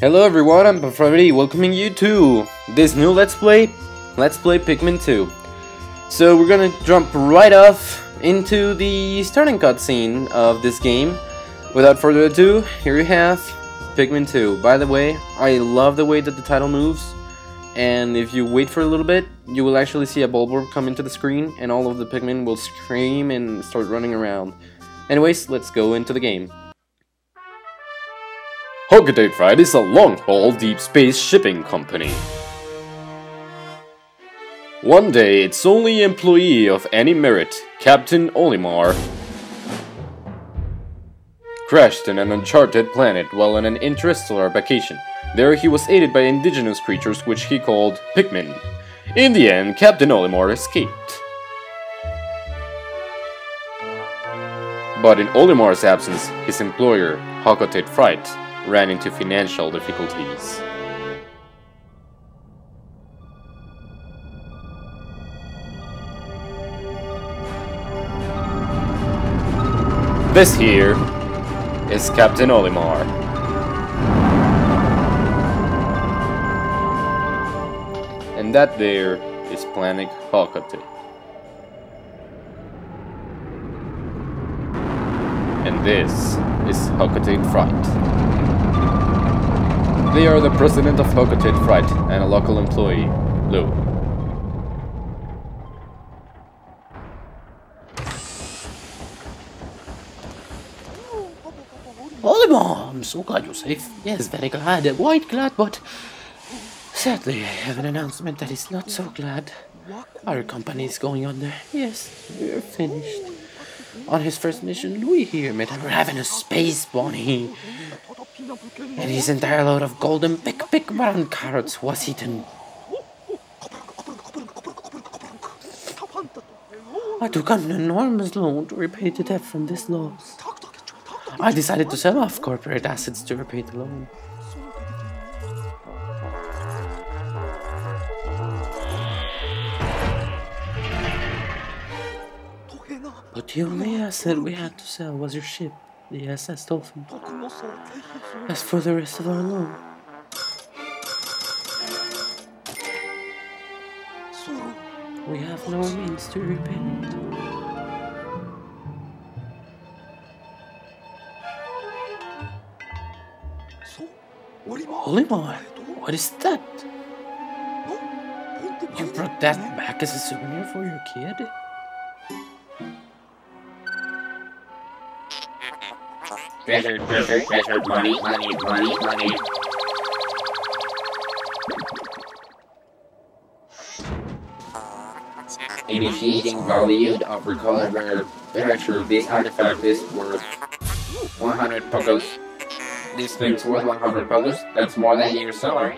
Hello everyone, I'm Perfetti, welcoming you to this new Let's Play Pikmin 2. So we're gonna jump right off into the starting cutscene of this game. Without further ado, here you have Pikmin 2. By the way, I love the way that the title moves, and if you wait for a little bit, you will actually see a bulb come into the screen, and all of the Pikmin will scream and start running around. Anyways, let's go into the game. Hocotate is a long-haul deep space shipping company. One day, its only employee of any merit, Captain Olimar, crashed in an uncharted planet while on an interstellar vacation. There he was aided by indigenous creatures which he called Pikmin. In the end, Captain Olimar escaped. But in Olimar's absence, his employer, Hocotate ran into financial difficulties. This here is Captain Olimar. And that there is Planet Hocotate. And this is Hocotate Fright. They are the president of Hocotate Fright and a local employee, Lou. Olimar, I'm so glad you're safe. Yes, very glad, quite glad, but sadly I have an announcement that is not so glad. Our company is going under. Yes, we're finished. On his first mission, Louis here met a ravenous space bunny, and his entire load of golden big brown carrots was eaten. I took an enormous loan to repay the debt from this loss. I decided to sell off corporate assets to repay the loan. But the only asset we had to sell was your ship, the SS Dolphin. As for the rest of our loan, we have no means to repay it. Olimar, what is that? You brought that back as a souvenir for your kid? Treasure, money. Initiating value of recovered treasure. This artifact is worth 100 pogos. This thing's worth 100 pogos. That's more than your salary.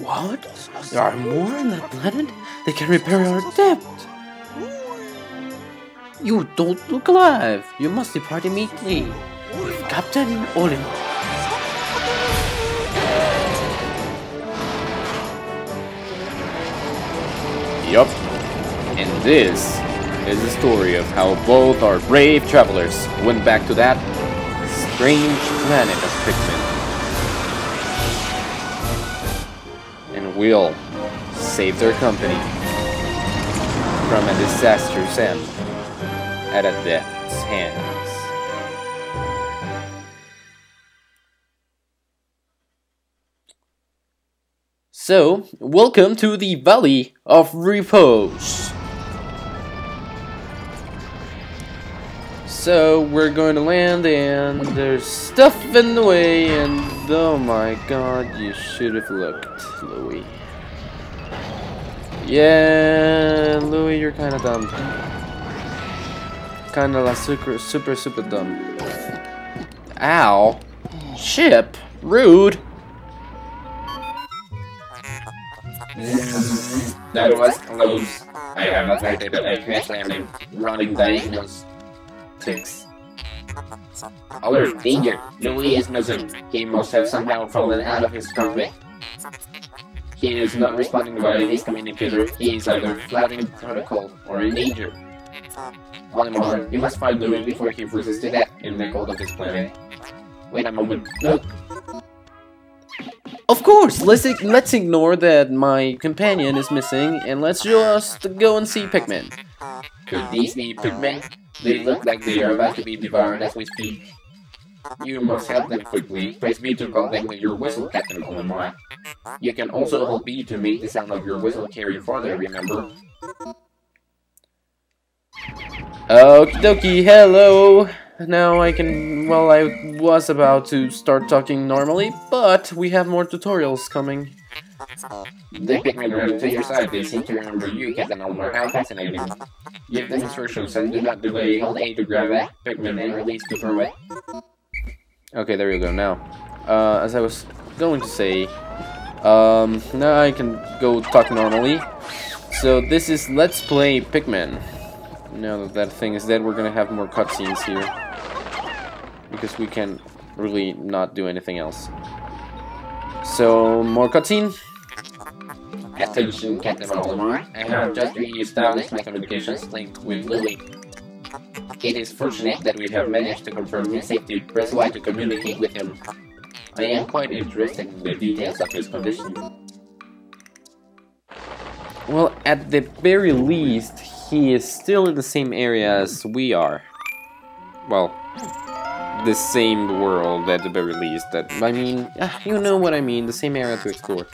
What? There are more on that planet? They can repair our debt! You don't look alive! You must depart immediately! With Captain Olimar. Yup. And this is the story of how both our brave travelers went back to that strange planet of Pikmin. And will save their company from a disastrous end at a death's hands. So, welcome to the Valley of Repose. So, we're going to land and there's stuff in the way, and oh my god, you should have looked, Louis. Yeah, Louis, you're kinda dumb. Kinda like super dumb. Ow. Ship. Rude. That was close. I have affected a crash landing, running diagonals. 6. Alert, danger! Louis is missing. He must have somehow fallen out of his cockpit. He is not responding via his communicator. He is either flouting protocol or in danger. Olimar, you must find Louis before he freezes to death in the cold of this planet. Wait a moment. Look. Of course, let's ignore that my companion is missing, and let's just go and see Pikmin. Could these be Pikmin? They look like they are about to be devoured as we speak. You must help them quickly. Press B to call them with your whistle, Captain Olimar. You can also hold B to make the sound of your whistle carry farther, remember? Okie dokie, hello! Now I can, well, I was about to start talking normally, but we have more tutorials coming. The Pikmin running to your side, they seem to remember you, Captain Olimar. How fascinating. Give them instructions and do not delay. Hold A to grab a Pikmin and release to throw it. Okay, there you go. Now, as I was going to say, now I can go talk normally. So this is Let's Play Pikmin. Now that that thing is dead, we're gonna have more cutscenes here. Because we can really not do anything else. So, more cutscene. Attention, Captain Olimar. I have just re-established my communications link with Lily. It is fortunate that we have managed to confirm his safety. Press Y to communicate with him. I am quite interested in the details of his condition. Well, at the very least, he is still in the same area as we are. Well, the same world at the very least. That, I mean, you know what I mean, the same area to explore.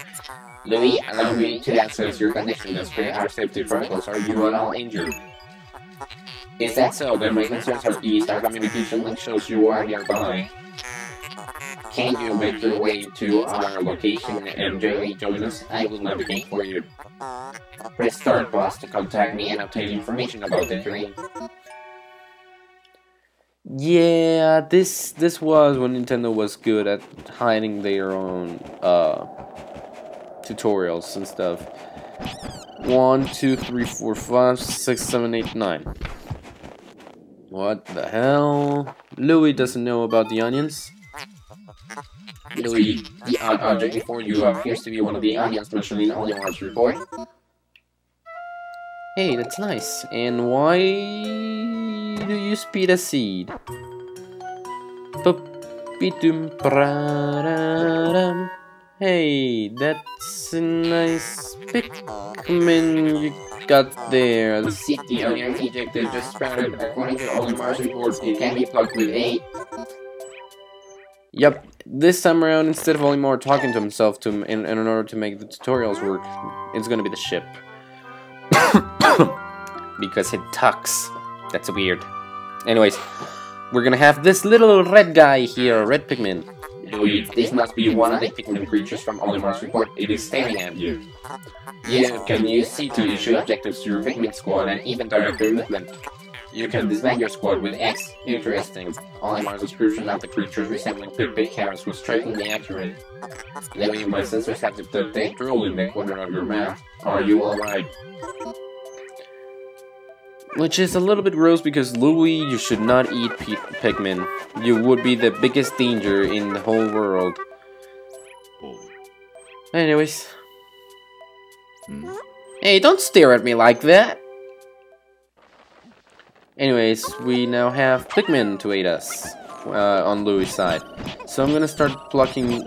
Louis, allow me to access your condition as per our safety protocols. Are you at all injured? Is that so? Then my concerns are eased. Our communication link shows you are nearby. Can you make your way to our location and join us? I will navigate for you. Press start boss to contact me and obtain information about the terrain. Yeah, this was when Nintendo was good at hiding their own tutorials and stuff. 1, 2, 3, 4, 5, 6, 7, 8, 9. What the hell? Louis doesn't know about the onions. Louis, the odd object before you appears to be one of the onions mentioned in Olimar's report. Hey, that's nice. And why do you speed a seed? Hey, that's a nice Pikmin you got there. The seed the onion ejected just sprouted. According to Olimar's report, it can be plucked with A. Yep, this time around, instead of Olimar talking to himself in order to make the tutorials work, it's gonna be the ship. Because it tucks. That's weird. Anyways, we're gonna have this little red guy here, red Pikmin. Louis, this must be one of the Pikmin creatures from Olimar's report. It is staring at you. You can use C to issue objectives to your Pikmin squad and even direct their movement. You can disband your squad with X. Interesting. Olimar's description of the creatures resembling big carrots was strikingly accurate. Louis, my sensors have detected a drool in the corner of your mouth. Are you alright? Which is a little bit gross because, Louis, you should not eat Pikmin. You would be the biggest danger in the whole world. Anyways. Hey, don't stare at me like that! Anyways, we now have Pikmin to aid us on Louis' side. So I'm gonna start blocking,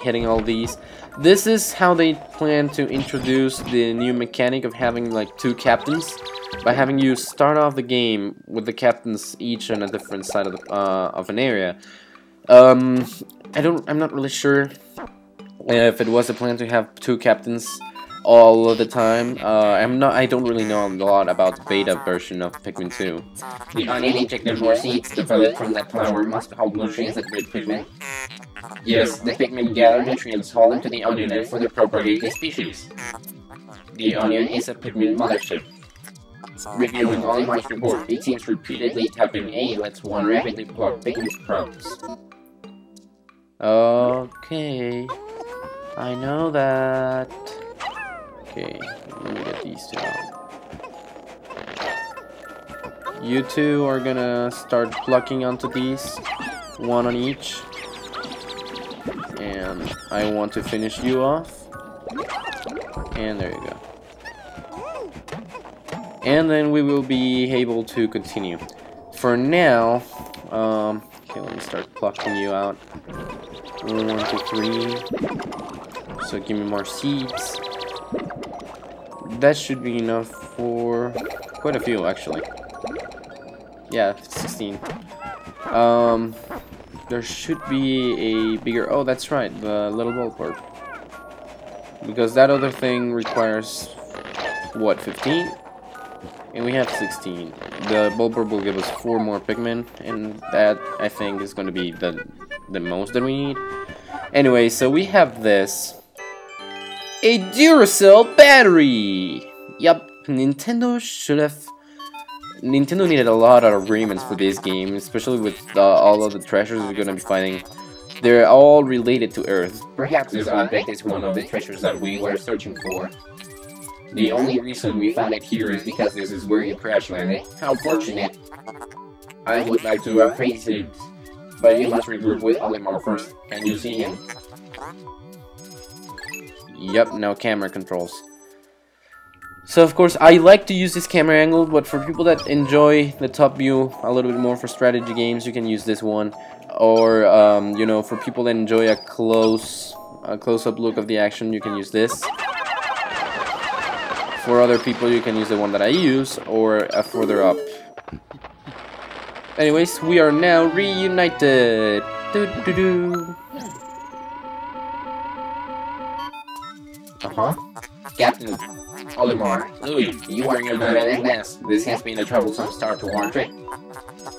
hitting all these. This is how they plan to introduce the new mechanic of having like 2 captains, by having you start off the game with the captains each on a different side of the, of an area. I'm not really sure if it was a plan to have 2 captains all of the time. I don't really know a lot about the beta version of Pikmin 2. The onion injected more seeds. The pellet from that flower must hold nutrients that great Pikmin. Yes, the Pikmin gather nutrients, haul them to the onion, and further propagate the species. The onion is a Pikmin mothership. Reviewing Olimar's report, it seems repeatedly tapping A lets one rapidly pluck Pikmin sprouts. Okay, I know that. Okay, let me get these 2 out. You 2 are gonna start plucking onto these, 1 on each. And I want to finish you off. And there you go. and then we will be able to continue. For now, okay, let me start plucking you out. 1, 2, 3. So give me more seeds. That should be enough for quite a few, actually. Yeah, 16. There should be a bigger... Oh, that's right, the little bulb. Because that other thing requires, what, 15? And we have 16. The bulb will give us 4 more Pikmin, and that, I think, is going to be the most that we need. Anyway, so we have this. A Duracell battery! Yup, Nintendo needed a lot of agreements for this game, especially with all of the treasures we're gonna be finding. They're all related to Earth. Perhaps this object is one of the treasures that we were searching for. The only reason we found it here is because this is where you crash landed. How fortunate. I would like to praise it, but you must regroup with Olimar first. Can you see him? Yep, now camera controls. So of course I like to use this camera angle, but for people that enjoy the top view a little bit more for strategy games, you can use this one. Or you know, for people that enjoy a close-up look of the action, you can use this. For other people, you can use the one that I use, or further up. Anyways, we are now reunited. Captain Olimar, Louis, you are good at this. This has been a troublesome start to our trip.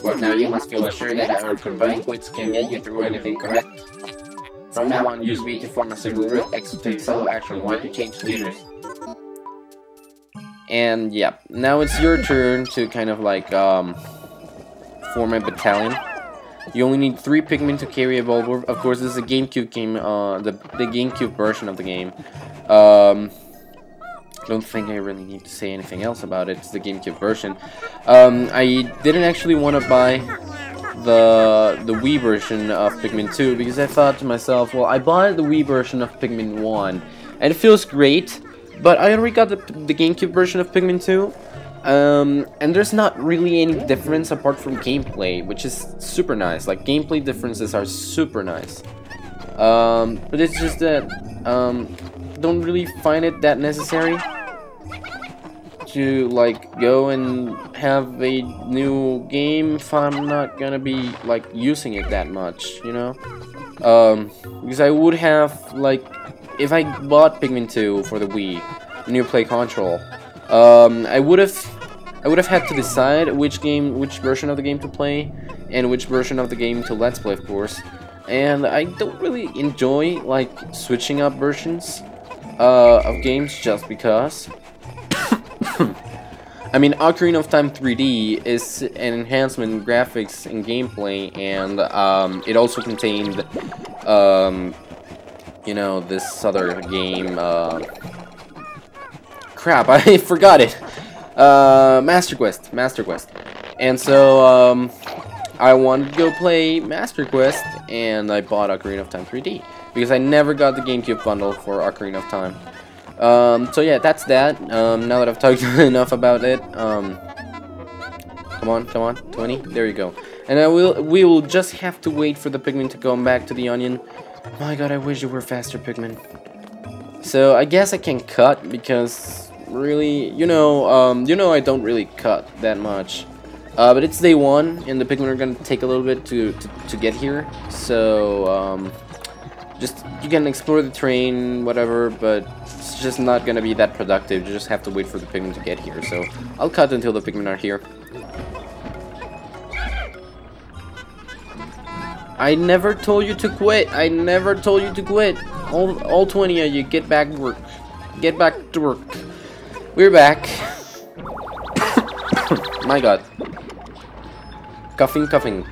But now you must feel assured that our combined wits can get you through anything, correct? From now on, use me to form a single group, execute solo action, want to change leaders. And yeah, now it's your turn to kind of like form a battalion. You only need 3 Pikmin to carry a Bulborb. Of course, this is a GameCube game, the GameCube version of the game. Don't think I really need to say anything else about it. It's the GameCube version. I didn't actually want to buy the Wii version of Pikmin 2 because I thought to myself, well, I bought the Wii version of Pikmin 1 and it feels great, but I already got the GameCube version of Pikmin 2. And there's not really any difference apart from gameplay, which is super nice. Like, gameplay differences are super nice. But it's just that, don't really find it that necessary to, like, go and have a new game if I'm not gonna be, like, using it that much, you know? Because I would have, like, if I bought Pikmin 2 for the Wii, the new Play Control, I would have had to decide which version of the game to play, and which version of the game to Let's Play, of course. And I don't really enjoy like switching up versions of games just because. I mean, Ocarina of Time 3D is an enhancement in graphics and gameplay, and it also contained, you know, this other game. Crap, I forgot it. Master Quest. And so I wanted to go play Master Quest, and I bought Ocarina of Time 3D because I never got the GameCube bundle for Ocarina of Time. So yeah, that's that. Now that I've talked enough about it, come on, 20. There you go. And we will just have to wait for the Pikmin to come back to the onion. My God, I wish you were faster, Pikmin. So I guess I can cut because really, you know, I don't really cut that much. But it's day 1, and the Pikmin are gonna take a little bit to get here. So just you can explore the terrain, whatever, but it's just not gonna be that productive. You just have to wait for the Pikmin to get here. So I'll cut until the Pikmin are here. I never told you to quit. I never told you to quit. All 20 of you, get back to work. Get back to work. We're back. My God. Coughing.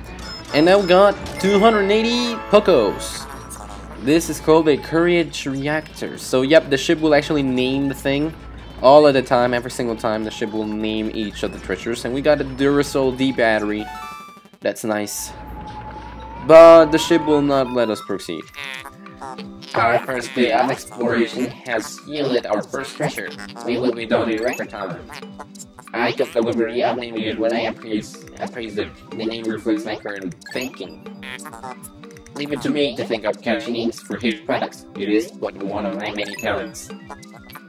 And now we got 280 Pokos. This is called a Courage Reactor. So yep, the ship will actually name the thing all at a time. Every single time the ship will name each of the treasures. And we got a Duracell D battery. That's nice. But the ship will not let us proceed. Our first day of exploration has yielded our first treasure. We will be done in record time. I took the liberty of naming it when I appraised it. The name reflects my current thinking. Leave it to me to think of catchy names for his products. It is but one of my many talents.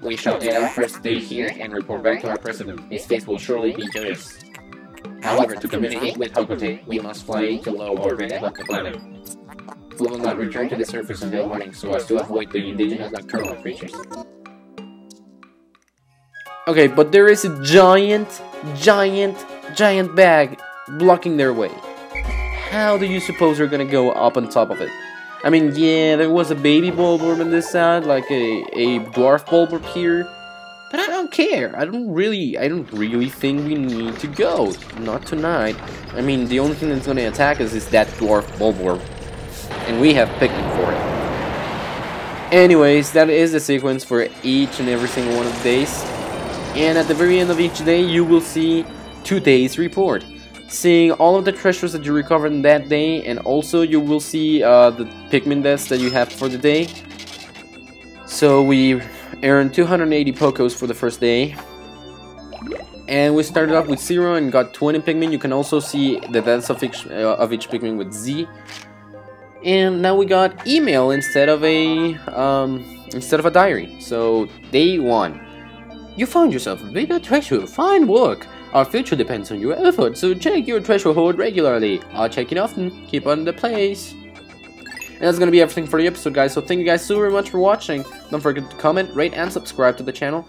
We shall end our first day here and report back to our president. His face will surely be joyous. However, to communicate with Hocotate, we must fly to low orbit above the planet. We will not return to the surface until morning so as to avoid the indigenous nocturnal creatures. Okay, but there is a giant bag blocking their way. How do you suppose they're gonna go up on top of it? I mean, yeah, there was a baby Bulborb on this side, like a dwarf Bulborb here, but I don't care. I don't really think we need to go. Not tonight. I mean, the only thing that's gonna attack us is that dwarf Bulborb, and we have Pikmin for it. Anyways, that is the sequence for each and every single one of the days. And at the very end of each day, you will see 2 days report, seeing all of the treasures that you recovered in that day, and also you will see the Pikmin deaths that you have for the day. So we earned 280 Pokos for the first day, and we started off with 0 and got 20 Pikmin. You can also see the deaths of each Pikmin with Z. And now we got email instead of a diary. So day 1. You found yourself a bigger treasure. Fine work. Our future depends on your effort, so check your treasure hoard regularly. I'll check it often. Keep on the place. And that's gonna be everything for the episode, guys. So thank you guys so very much for watching. Don't forget to comment, rate, and subscribe to the channel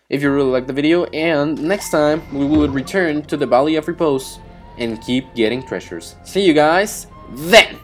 if you really like the video. And next time we will return to the Valley of Repose and keep getting treasures. See you guys then.